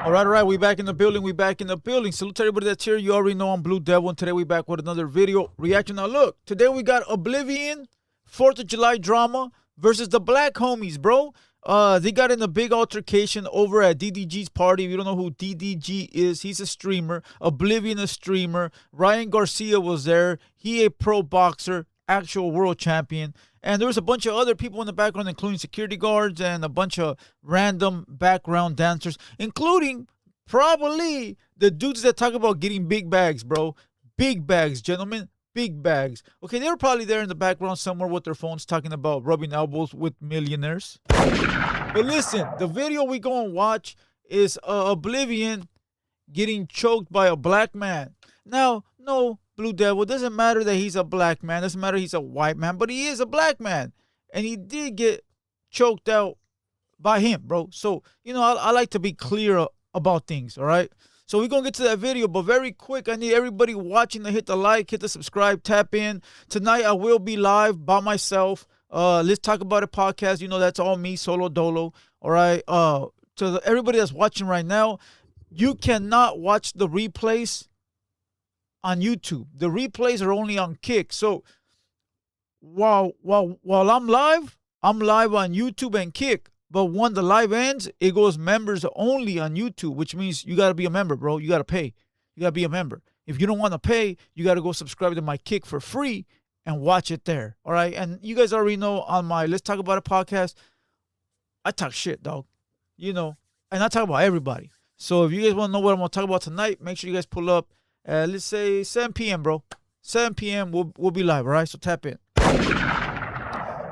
All right, we back in the building. Salute to everybody that's here. You already know I'm Blue Devil, and today we back with another video reaction. Now look, today we got Oblivion, 4th of July drama versus the Black Homies, bro. They got in a big altercation over at DDG's party. If you don't know who DDG is, he's a streamer. Oblivion, a streamer. Ryan Garcia was there. He a pro boxer, actual world champion. And there was a bunch of other people in the background, including security guards and a bunch of random background dancers, including probably the dudes that talk about getting big bags, bro. Big bags, gentlemen. Big bags. Okay, they were probably there in the background somewhere with their phones talking about rubbing elbows with millionaires. But listen, the video we go and watch is Oblivion getting choked by a black man. Now, no, Blue Devil, doesn't matter that he's a black man. Doesn't matter he's a white man, but he is a black man. And he did get choked out by him, bro. So, you know, I like to be clear about things, all right? So we're going to get to that video, but very quick, I need everybody watching to hit the like, hit the subscribe, tap in. Tonight, I will be live by myself. Let's Talk About It podcast. You know, that's all me, solo dolo, all right? To everybody that's watching right now, you cannot watch the replays on YouTube. The replays are only on Kick. So while I'm live on YouTube and Kick. But when the live ends, it goes members only on YouTube, which means you got to be a member, bro. You got to pay. You got to be a member. If you don't want to pay, you got to go subscribe to my Kick for free and watch it there. All right. And you guys already know on my Let's Talk About It podcast, I talk shit, dog. You know, and I talk about everybody. So if you guys want to know what I'm going to talk about tonight, make sure you guys pull up. Let's say 7 p.m., bro. 7 p.m. We'll be live, all right? So tap in.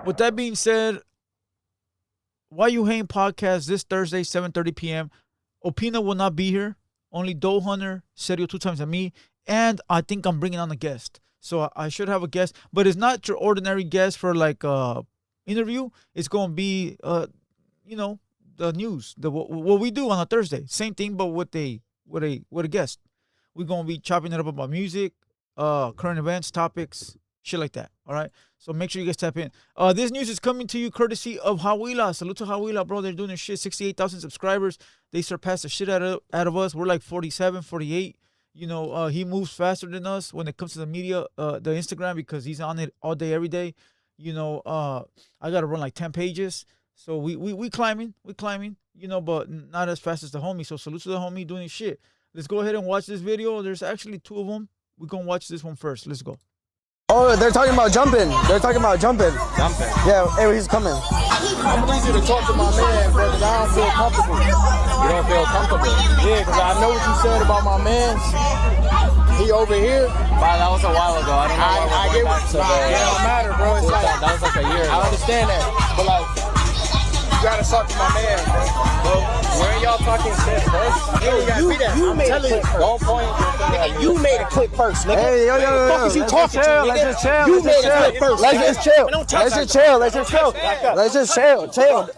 With that being said, Why You Hating podcast this Thursday, 7:30 p.m. Opina will not be here. Only Doe Hunter, Serio 2 times, and me. And I think I'm bringing on a guest. So I should have a guest. But it's not your ordinary guest for like interview. It's going to be, you know, the news. What we do on a Thursday. Same thing, but with a guest. We're going to be chopping it up about music, current events, topics, shit like that. All right? So make sure you guys tap in. This news is coming to you courtesy of Hawila. Salute to Hawila, bro. They're doing their shit. 68,000 subscribers. They surpassed the shit out of us. We're like 47, 48. You know, he moves faster than us when it comes to the media, the Instagram, because he's on it all day, every day. You know, I got to run like 10 pages. So we climbing. We climbing, you know, but not as fast as the homie. So salute to the homie doing his shit. Let's go ahead and watch this video. There's actually 2 of them. We're going to watch this one first. Let's go. Oh, they're talking about jumping. Jumping? Yeah, hey, he's coming. I'm gonna need you to talk to my man, bro, because I don't feel comfortable. You don't feel comfortable? Yeah, because I know what you said about my man. He over here. Wow, that was a while ago. I don't know why we're going back to the... It don't matter, bro. It's like, that was like a year ago. I understand that, but like, you gotta talk to my man, bro. Where are y'all talking shit first? You made a clip first. Don't point. Nigga, you made a clip first, nigga. Hey, yo. What the fuck is you talking to, nigga? Let's just chill. You made a clip first. Let's just chill.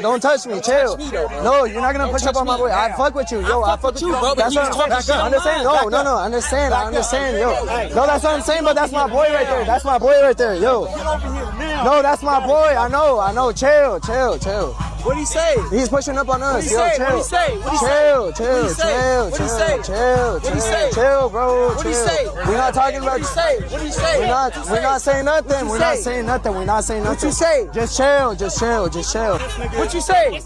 Don't touch me. Chill. No, you're not gonna push up on my boy. I fuck with you, yo. I fuck with you, bro. That's what I'm understand. No. I understand, yo. No, that's what I'm saying, but that's my boy right there. Yo. No, that's my boy. I know. Chill. What'd he say? He's pushing up on us. Yo, chill. What'd he say? Chill, bro. What'd he say? We're not talking about. What'd he say? We're not saying nothing. We're not saying nothing. What you say? Just chill. What you say?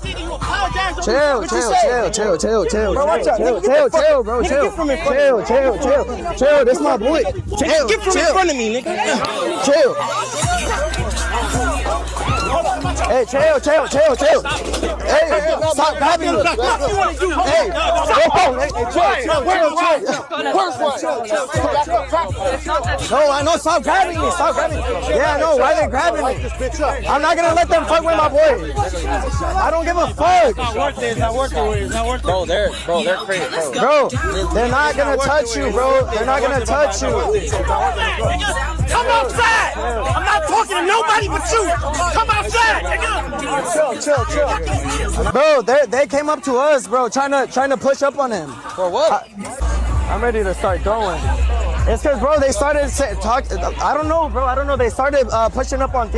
Chill. Bro, watch out. Chill, bro. Chill. This my boy. Chill. Get from in front of me, nigga. Chill. Hey, chill. Hey, stop grabbing me. Hey, no, I know, stop grabbing me. Yeah, I know, why they grabbing me? I'm not gonna let them fuck with my boy. I don't give a fuck. It's not worth it. Bro, they're crazy, bro. Bro, they're not gonna touch you, bro. They're not gonna touch you. Come outside. I'm not talking to nobody but you. Come outside, nigga. Chill. Bro, they came up to us, bro, trying to push up on him. For what? I'm ready to start throwing. It's because, bro, they started talking. I don't know, bro. They started pushing up on.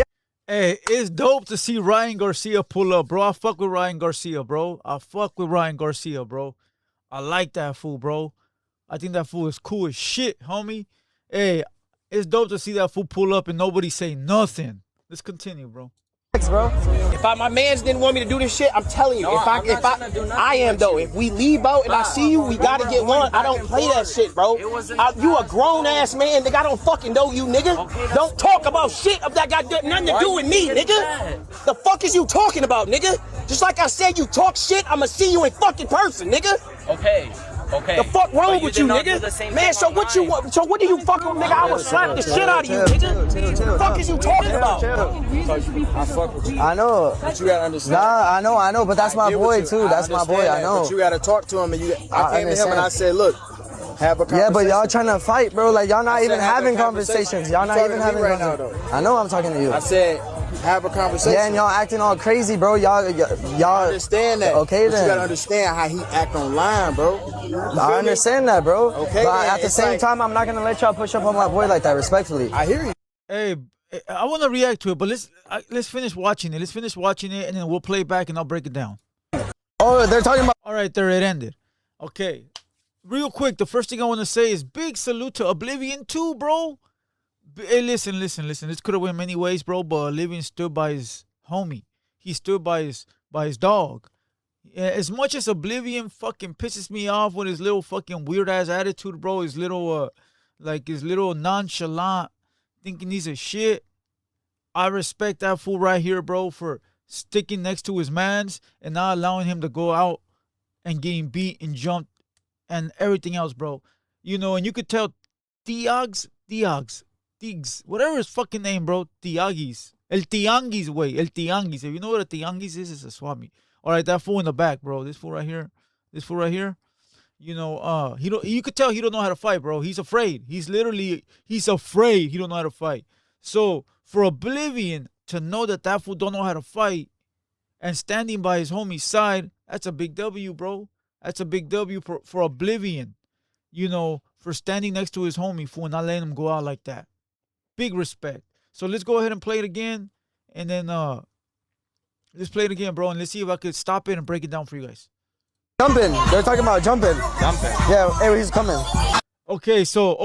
Hey, it's dope to see Ryan Garcia pull up, bro. I fuck with Ryan Garcia, bro. I fuck with Ryan Garcia, bro. I like that fool, bro. I think that fool is cool as shit, homie. Hey, it's dope to see that fool pull up and nobody say nothing. Let's continue, bro. Bro. If my mans didn't want me to do this shit, I'm telling you. No, I am though. If we leave out and I see you, we gotta get one. I don't play that shit, bro. You a grown ass man, nigga. I don't fucking know you, nigga. Don't talk about shit that got nothing to do with me, nigga. The fuck is you talking about, nigga? Just like I said, you talk shit, I'ma see you in fucking person, nigga. Okay. Okay. The fuck wrong with you, nigga? Man, so what you want? So what do you fucking, nigga? I will slap the shit out of you, nigga. The fuck is you talking about? I fuck with you. I know. But you gotta understand. Nah, I know, but that's my boy too. That's my boy, I know. But you gotta talk to him, and I came to him and I said, look, have a conversation. Yeah, but y'all trying to fight, bro. Like y'all not even having conversations. Y'all not even having right now, conversations. I know I'm talking to you. I said, have a conversation. Yeah, and y'all acting all crazy, bro. Y'all understand that. Okay, but then. You gotta understand how he act online, bro. I understand that, bro. Okay, but then, at the same time, I'm not gonna let y'all push up on my boy like that, respectfully. I hear you. Hey, I want to react to it, but let's finish watching it. Let's finish watching it, and then we'll play it back, and I'll break it down. Oh, they're talking about. All right, there it ended. Okay, real quick, the first thing I want to say is big salute to Oblivion too, bro. Hey, listen. This could have went many ways, bro, but Oblivion stood by his homie. He stood by his dog. As much as Oblivion fucking pisses me off with his little fucking weird ass attitude, bro, his little nonchalant thinking he's a shit. I respect that fool right here, bro, for sticking next to his mans and not allowing him to go out and getting beat and jumped and everything else, bro. You know, and you could tell Tiags, whatever his fucking name, bro, Tiagis. El Tianguis, way. El Tianguis. If you know what a Tianguis is, it's a swami. All right, that fool in the back, bro. This fool right here. You know, you could tell he don't know how to fight, bro. He's afraid. He's afraid he don't know how to fight. So for Oblivion to know that fool don't know how to fight and standing by his homie's side, that's a big W, bro. That's a big W for Oblivion. You know, for standing next to his homie, fool, and not letting him go out like that. Big respect. So let's go ahead and play it again, and then let's play it again, bro, and let's see if I could stop it and break it down for you guys. Jumping. They're talking about jumping. Yeah, hey, he's coming. Okay. So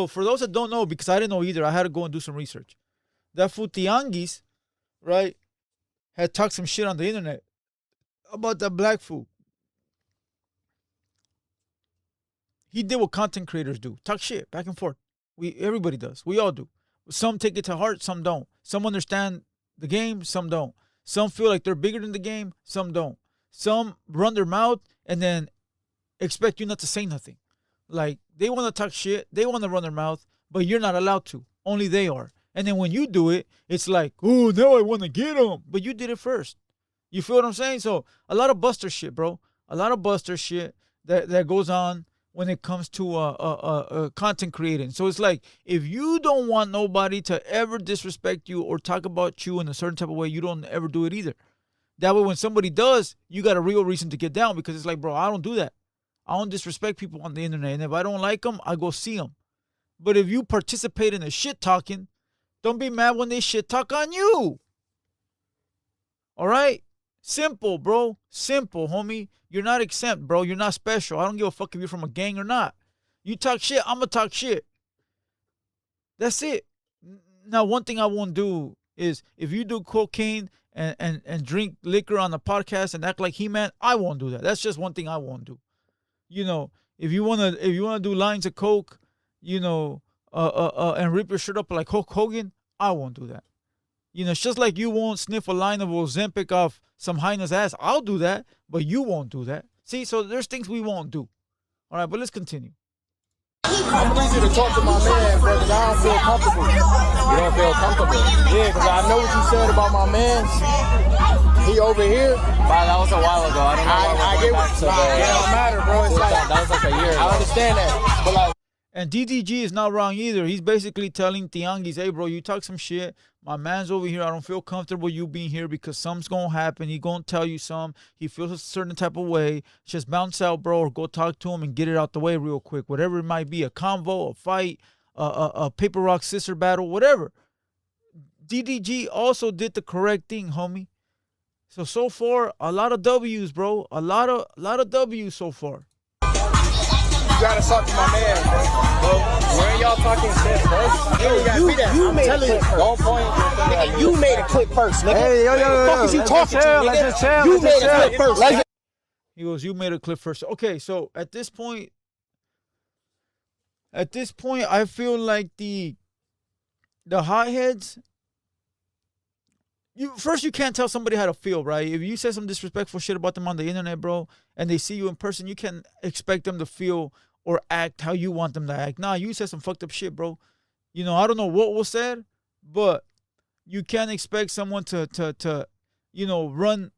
for those that don't know, because I didn't know either, I had to go and do some research. That fool Tianguis, right, had talked some shit on the internet about that black fool. He did what content creators do. Talk shit back and forth. Everybody does. We all do. Some take it to heart, some don't. Some understand the game, some don't. Some feel like they're bigger than the game, some don't. Some run their mouth and then expect you not to say nothing. Like, they want to talk shit, they want to run their mouth, but you're not allowed to. Only they are. And then when you do it, it's like, oh, now I want to get them. But you did it first. You feel what I'm saying? So, a lot of buster shit, bro. A lot of buster shit that goes on when it comes to content creating. So it's like, if you don't want nobody to ever disrespect you or talk about you in a certain type of way, you don't ever do it either. That way, when somebody does, you got a real reason to get down, because it's like, bro, I don't do that. I don't disrespect people on the internet. And if I don't like them, I go see them. But if you participate in the shit talking, don't be mad when they shit talk on you. All right? Simple, bro. Simple, homie. You're not exempt, bro. You're not special. I don't give a fuck if you're from a gang or not. You talk shit, I'm going to talk shit. That's it. Now, one thing I won't do is, if you do cocaine and drink liquor on the podcast and act like He-Man, I won't do that. That's just one thing I won't do. You know, if you wanna do lines of coke, you know, and rip your shirt up like Hulk Hogan, I won't do that. You know, it's just like you won't sniff a line of Ozempic off some hyena's ass. I'll do that, but you won't do that. See, so there's things we won't do. All right, but let's continue. I'm easy to talk to my man, bro, because I don't feel comfortable. You don't feel comfortable? Yeah, because I know what you said about my man. He over here. Wow, that was a while ago. I don't know why we're going back to the... It don't matter, bro. It's like, that was like a year ago. I understand that, but like... And DDG is not wrong either. He's basically telling Tianguis, hey, bro, you talk some shit. My man's over here. I don't feel comfortable you being here because something's going to happen. He going to tell you some. He feels a certain type of way. Just bounce out, bro, or go talk to him and get it out the way real quick. Whatever it might be, a convo, a fight, a paper, rock, scissors battle, whatever. DDG also did the correct thing, homie. So far, a lot of W's, bro. A lot of W's so far. You gotta talk to my man, bro. When y'all talking shit first, You made a clip first. don't point. Nigga, you made a clip first, nigga. Hey, yo, What the fuck is you talking to, Let's nigga? just chill. You Let's made just a clip chill. first. Let's He goes, you made a clip first. Okay, so at this point, I feel like the hotheads. You can't tell somebody how to feel, right? If you say some disrespectful shit about them on the internet, bro, and they see you in person, you can't expect them to feel or act how you want them to act. Nah, you said some fucked up shit, bro. You know, I don't know what was said, but you can't expect someone to run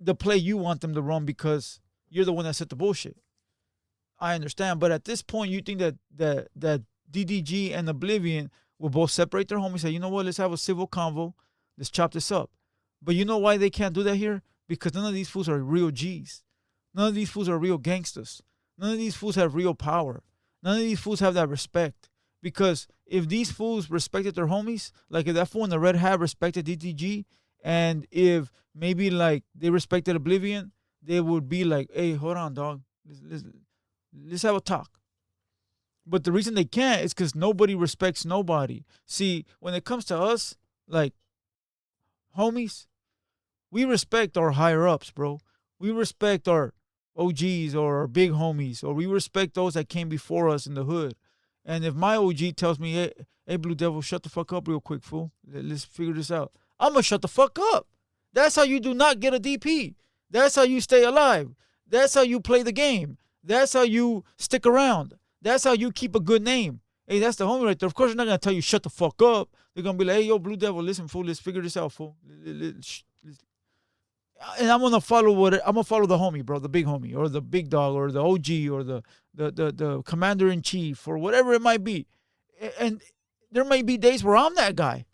the play you want them to run because you're the one that said the bullshit. I understand, but at this point, you think that DDG and Oblivion will both separate their homies, say, you know what, let's have a civil convo, let's chop this up. But you know why they can't do that here? Because none of these fools are real G's. None of these fools are real gangsters. None of these fools have real power. None of these fools have that respect. Because if these fools respected their homies, like if that fool in the red hat respected DDG, and if maybe like they respected Oblivion, they would be like, hey, hold on, dog. Let's have a talk. But the reason they can't is because nobody respects nobody. See, when it comes to us, like homies, we respect our higher ups, bro. We respect our OGs or our big homies, or we respect those that came before us in the hood. And if my OG tells me, hey, Blue Devil, shut the fuck up real quick, fool. Let's figure this out. I'm going to shut the fuck up. That's how you do not get a DP. That's how you stay alive. That's how you play the game. That's how you stick around. That's how you keep a good name. Hey, that's the homie right there. Of course, they're not going to tell you shut the fuck up. They're going to be like, hey, yo, Blue Devil, listen, fool, let's figure this out, fool. And I'm gonna follow the homie, bro, the big homie, or the big dog, or the OG, or the commander in chief, or whatever it might be. And there may be days where I'm that guy,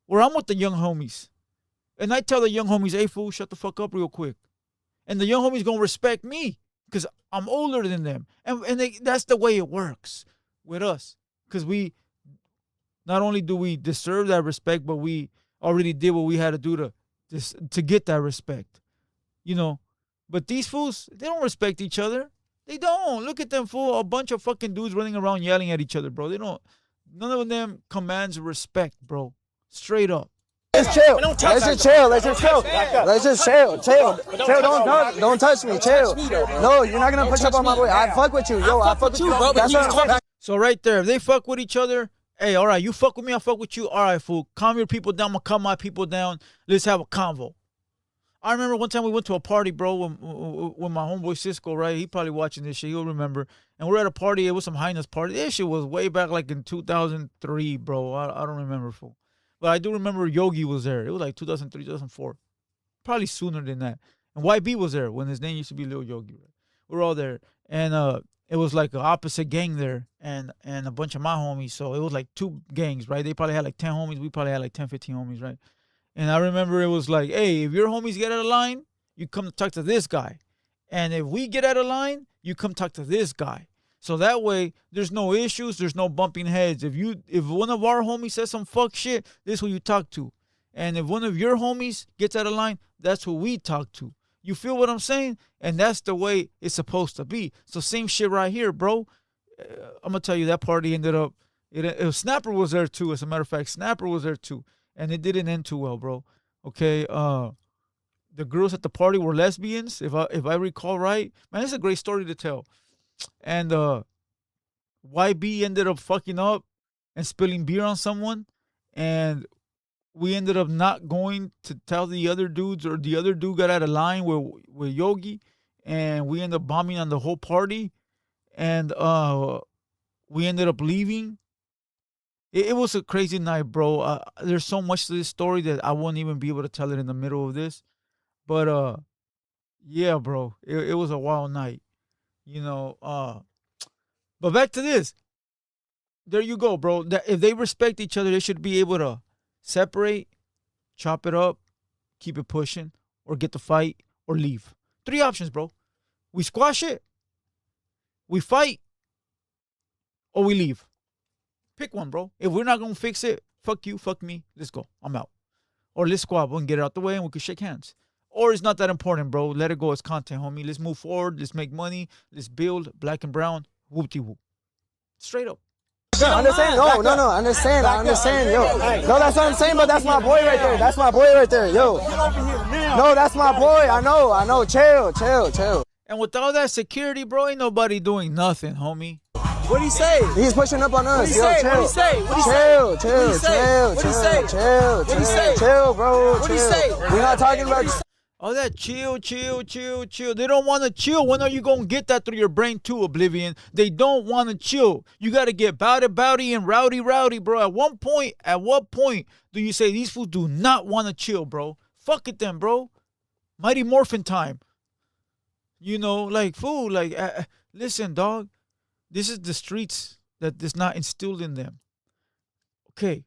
where I'm with the young homies, and I tell the young homies, "Hey, fool, shut the fuck up real quick," and the young homies gonna respect me because I'm older than them, and that's the way it works with us, because we not only do we deserve that respect, but we already did what we had to do to get that respect. You know, but these fools, they don't respect each other. They don't. Look at them, fool. A bunch of fucking dudes running around yelling at each other, bro. They don't. None of them commands respect, bro. Straight up. Let's chill. Let's just chill. Let's just chill. Let's just chill. Chill. Don't touch me. Chill. No, you're not gonna push up on my boy. I fuck with you, yo. I fuck with you, bro. That's what I'm talking. So right there, if they fuck with each other, hey, all right, you fuck with me, I fuck with you. All right, fool. Calm your people down. I'm gonna calm my people down. Let's have a convo. I remember one time we went to a party, bro, when my homeboy Cisco, right? He probably watching this shit. He'll remember. And we're at a party. It was some highness party. This shit was way back like in 2003, bro. I don't remember, fool. But I do remember Yogi was there. It was like 2003, 2004. Probably sooner than that. And YB was there when his name used to be Lil Yogi. Right? We were all there. And it was like an opposite gang there and a bunch of my homies. So it was like two gangs, right? They probably had like 10 homies. We probably had like 10, 15 homies, right? And I remember it was like, hey, if your homies get out of line, you come talk to this guy. And if we get out of line, you come talk to this guy. So that way, there's no issues, there's no bumping heads. If one of our homies says some fuck shit, this is who you talk to. And if one of your homies gets out of line, that's who we talk to. You feel what I'm saying? And that's the way it's supposed to be. So same shit right here, bro. I'm going to tell you, that party ended up, Snapper was there too. As a matter of fact, Snapper was there too. And it didn't end too well, bro. Okay, the girls at the party were lesbians, if I recall right. Man, it's a great story to tell. And YB ended up fucking up and spilling beer on someone, and we ended up not going to tell the other dudes, or the other dude got out of line with Yogi, and we ended up bombing on the whole party, and we ended up leaving. It was a crazy night, bro. There's so much to this story that I won't even be able to tell it in the middle of this. But yeah, bro, it was a wild night, you know. But back to this. There you go, bro. That if they respect each other, they should be able to separate, chop it up, keep it pushing, or get the fight, or leave. 3 options, bro. We squash it, we fight, or we leave. Pick one, bro. If we're not going to fix it, Fuck you, fuck me. Let's go. I'm out. Or let's squabble and get it out the way and we can shake hands. Or it's not that important, bro. Let it go as content, homie. Let's move forward. Let's make money. Let's build black and brown. Whoop-de-whoop. Straight up. I understand. No, I understand. Yo. No, that's what I'm saying, but that's my boy right there. That's my boy right there, yo. No, that's my boy. I know. Chill. And with all that security, bro, ain't nobody doing nothing, homie. What do you say? He's pushing up on us. Yo, chill. What do you say? Chill, bro. What do you say? We're not talking about. All that chill. They don't want to chill. When are you going to get that through your brain too, Oblivion? They don't want to chill. You got to get bowdy, and rowdy, bro. At what point do you say these fools do not want to chill, bro? Fuck it then, bro. Mighty Morphin time. You know, like, fool, like, listen, dog. This is the streets that is not instilled in them. Okay.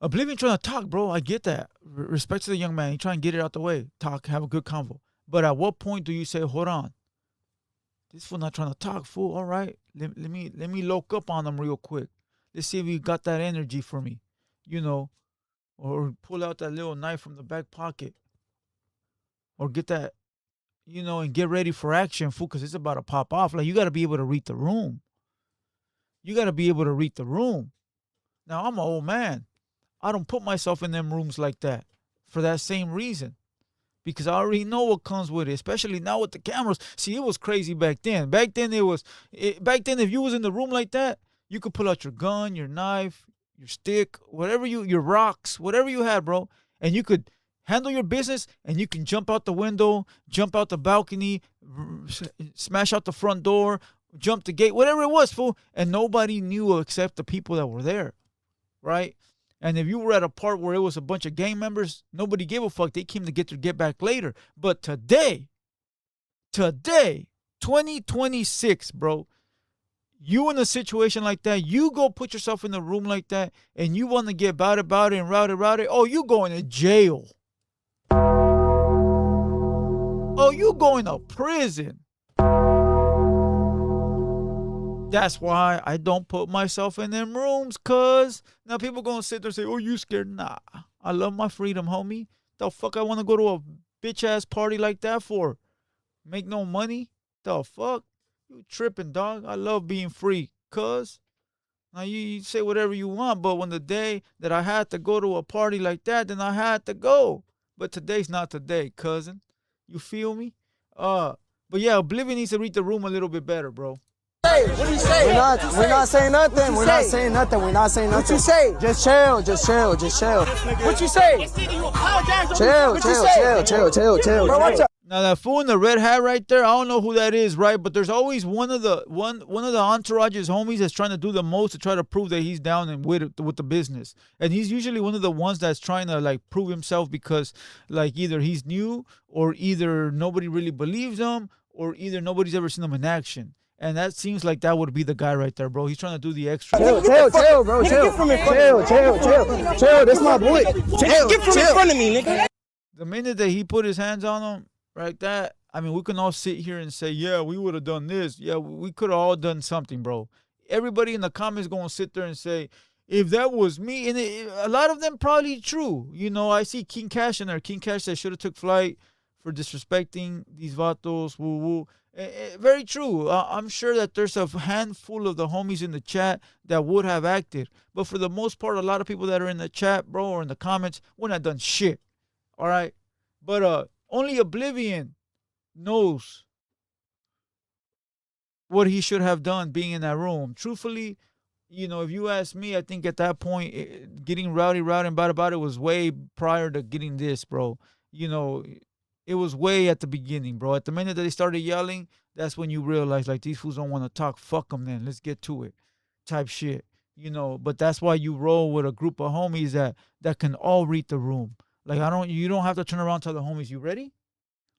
Oblivion trying to talk, bro. I get that. Respect to the young man. He trying to get it out the way. Talk, have a good convo. But at what point do you say, hold on, this fool not trying to talk, fool. All right, let me lock up on him real quick. Let's see if he got that energy for me, you know, or pull out that little knife from the back pocket, or get that, you know, and get ready for action, fool, because it's about to pop off. Like, you got to be able to read the room. Now, I'm an old man. I don't put myself in them rooms like that for that same reason. Because I already know what comes with it, especially now with the cameras. See, it was crazy back then. Back then, if you was in the room like that, you could pull out your gun, your knife, your stick, your rocks, whatever you had, bro. And you could handle your business, and you can jump out the window, jump out the balcony, smash out the front door, jump the gate, whatever it was, fool. And nobody knew except the people that were there, right? And if you were at a part where it was a bunch of gang members, nobody gave a fuck. They came to get their get back later. But today, 2026, bro, you in a situation like that, you go put yourself in a room like that, and you want to get about it and rowdy. Oh, you going to jail. Oh, you going to prison. That's why I don't put myself in them rooms, cuz now people gonna sit there and say, oh, you scared? Nah, I love my freedom, homie. The fuck I want to go to a bitch-ass party like that for? Make no money? The fuck? You tripping, dog. I love being free, cuz. Now, you say whatever you want, but when the day that I had to go to a party like that, then I had to go. But today's not today, cousin. You feel me? But yeah, Oblivion needs to read the room a little bit better, bro. What do you say? We're not saying nothing. We're not saying nothing. What you say? Just chill. What you say? Chill. Bro, watch out. Now that fool in the red hat right there, I don't know who that is, right? But there's always one of the entourage's homies that's trying to do the most to try to prove that he's down and with the business. And he's usually one of the ones that's trying to like prove himself because like either he's new or either nobody really believes him or either nobody's ever seen him in action. And that seems like that would be the guy right there, bro. He's trying to do the extra. Chill, bro. Chill. This my boy. Get from in front of me, nigga. The minute that he put his hands on him, like that, I mean, we can all sit here and say, yeah, we would have done this. Yeah, we could have all done something, bro. Everybody in the comments going to sit there and say, if that was me, and a lot of them probably true. You know, I see King Cash in there. King Cash said should have took flight for disrespecting these vatos, woo-woo. Very true. I'm sure that there's a handful of the homies in the chat that would have acted. But for the most part, a lot of people that are in the chat, bro, or in the comments, we're not done shit. All right? But only Oblivion knows what he should have done being in that room. Truthfully, you know, if you ask me, I think at that point, getting rowdy about it was way prior to getting this, bro. You know, it was way at the beginning, bro. At the minute that they started yelling, that's when you realize, like, these fools don't want to talk. Fuck them then. Let's get to it type shit. You know, but that's why you roll with a group of homies that can all read the room. Like, you don't have to turn around and tell the homies, you ready?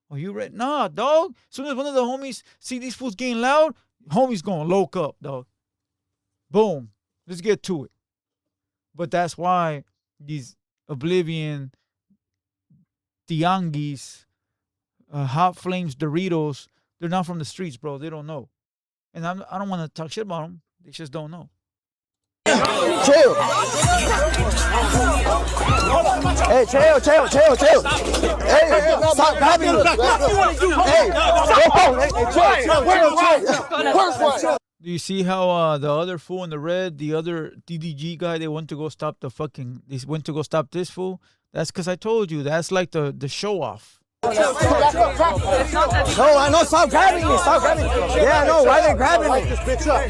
Are you ready? Nah, dog. As soon as one of the homies see these fools getting loud, homies gonna loke up, dog. Boom. Let's get to it. But that's why these Oblivion, Tianguis, Hot Flames Doritos, they're not from the streets, bro. They don't know. And I don't want to talk shit about them. They just don't know. Chill. Hey, chill. Hey, stop grabbing me. Hey, chill. Do you see how the other fool in the red, the other DDG guy, they went to go stop the fucking, they went to go stop this fool? That's because I told you, that's like the show off. No, I know. Stop grabbing me. Yeah, no. Why they grabbing me?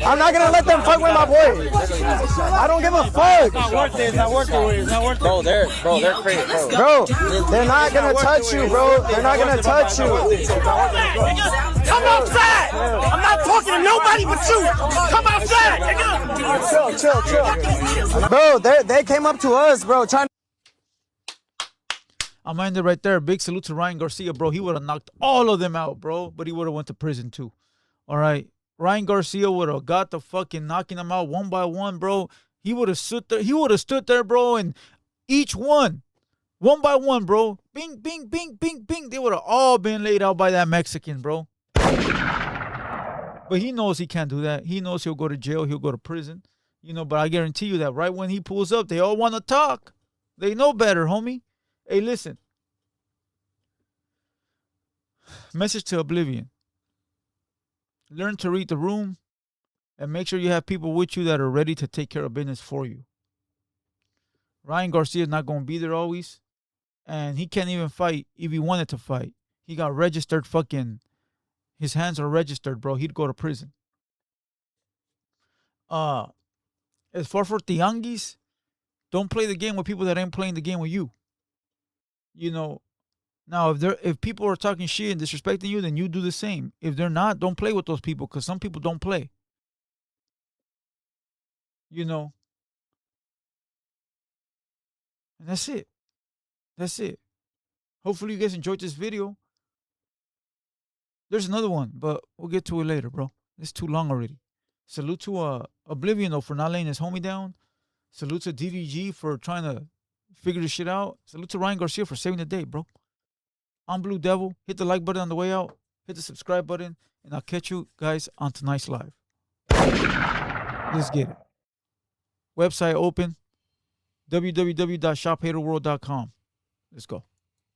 I'm not gonna let them fuck with my boy. I don't give a fuck. It's not worth it. Bro, they're crazy, bro. Bro, they're not gonna touch you, bro. They're not gonna touch you. Come outside. I'm not talking to nobody but you. Come outside, nigga. Chill. Bro, they came up to us, bro, trying. I'm ending right there. Big salute to Ryan Garcia, bro. He would have knocked all of them out, bro. But he would have went to prison too. All right. Ryan Garcia would have got the fucking knocking them out one by one, bro. He would have stood there. He would have stood there, bro, and each one by one, bro. Bing, bing, bing, bing, bing. They would have all been laid out by that Mexican, bro. But he knows he can't do that. He knows he'll go to jail. He'll go to prison. You know, but I guarantee you that right when he pulls up, they all want to talk. They know better, homie. Hey, listen. Message to Oblivion. Learn to read the room and make sure you have people with you that are ready to take care of business for you. Ryan Garcia is not going to be there always. And he can't even fight if he wanted to fight. He got registered fucking... His hands are registered, bro. He'd go to prison. As far for Tianguis, don't play the game with people that ain't playing the game with you. You know, now if people are talking shit and disrespecting you, then you do the same. If they're not, don't play with those people because some people don't play. You know. And that's it. Hopefully you guys enjoyed this video. There's another one, but we'll get to it later, bro. It's too long already. Salute to Oblivion, though, for not laying his homie down. Salute to DDG for trying to figure this shit out. Salute to Ryan Garcia for saving the day, bro. I'm Blue Devil. Hit the like button on the way out. Hit the subscribe button. And I'll catch you guys on tonight's live. Let's get it. Website open. www.shophaterworld.com. Let's go.